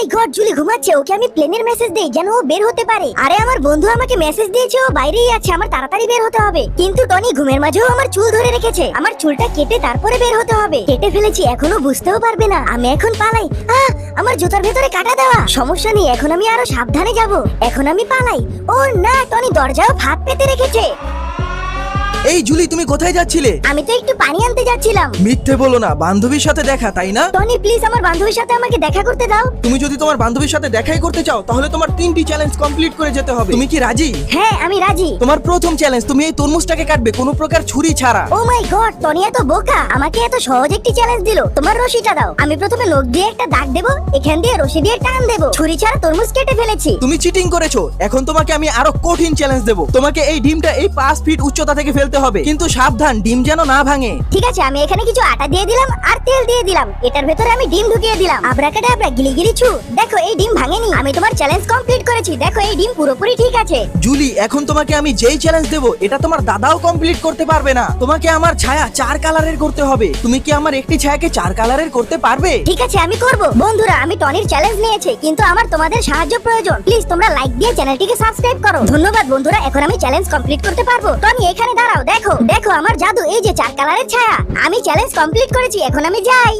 মাই god, Julie ঘুমাচ্ছে, ওকে আমি প্লেনের মেসেজ দেই যেন ও বের হতে পারে। আরে আমার বন্ধু আমাকে মেসেজ দিয়েছে, ও বাইরেই আছে, আমার তাড়াতাড়ি বের হতে হবে। কিন্তু টনি ঘুমের মাঝেও আমার চুল ধরে রেখেছে, আমার চুলটা কেটে তারপরে বের হতে হবে। কেটে ফেলেছি, এখনো বুঝতেও পারবে না। আমি এখন পালাই। আমার জুতার ভেতরে কাটা দেওয়া। সমস্যা নেই, এখন আমি আরো সাবধানে যাব। এখন আমি পালাই। ও না, টনি দরজাও ফাঁক পেতে রেখেছে। এই জুলি, তুমি কোথায় যাচ্ছিলে? আমি তো একটু পানি আনতে যাচ্ছিলাম। মিথ্যে বলো না, বান্ধবীর সাথে দেখা, তাই না? টনি প্লিজ আমার বান্ধবীর সাথে আমাকে দেখা করতে দাও। তুমি যদি তোমার বান্ধবীর সাথে দেখাই করতে চাও তাহলে তোমার 3টি চ্যালেঞ্জ কমপ্লিট করে যেতে হবে। তুমি কি রাজি? হ্যাঁ আমি রাজি। তোমার প্রথম চ্যালেঞ্জ, তুমি এই তরমুজটাকে কাটবে কোনো প্রকার ছুরি ছাড়া। ও মাই গড, টনি এত বোকা, আমাকে এত সহজ একটি চ্যালেঞ্জ দিল। তোমার রশিটা দাও। আমি প্রথমে নখ দিয়ে একটা দাগ দেব, এখান দিয়ে রশি দিয়ে টান দেব। ছুরি ছাড়া তরমুজ কেটে ফেলেছি। তুমি চিটিং করেছো। এখন তোমাকে আমি আরো কঠিন চ্যালেঞ্জ দেব। তোমাকে এই ডিমটা এই 5 ফিট উচ্চতা থেকে ফেলতে হবে, কিন্তু সাবধান ডিম যেন না ভাঙে। ঠিক আছে, আমি এখানে কিছু আটা দিয়ে দিলাম আর তেল দিয়ে দিলাম। এটার ভেতরে আমি ডিম ঢুকিয়ে দিলাম। আবরাকাডাবরা, গিলিগিলি ছু। দেখো এই ডিম ভাঙেনি। আমি তোমার চ্যালেঞ্জ কমপ্লিট করেছি। দেখো এই ডিম পুরোপুরি ঠিক আছে। জুলি, এখন তোমাকে আমি যেই চ্যালেঞ্জ দেব এটা তোমার দাদাও কমপ্লিট করতে পারবে না। তোমাকে আমার ছায়া 4 কালারের করতে হবে। তুমি কি আমার একটি ছায়াকে 4 কালারের করতে পারবে? ঠিক আছে, আমি করব। বন্ধুরা, আমি টনির চ্যালেঞ্জ নিয়েছি, কিন্তু আমার তোমাদের সাহায্য প্রয়োজন। প্লিজ তোমরা লাইক দিয়ে চ্যানেলটিকে সাবস্ক্রাইব করো। ধন্যবাদ বন্ধুরা, এখন আমি চ্যালেঞ্জ কমপ্লিট করতে পারবো। টনি এখানে দাঁড়াও, দেখো দেখো আমার জাদু, এই যে 4 কালারের ছায়া। আমি চ্যালেঞ্জ কমপ্লিট করেছি, এখন আমি যাই।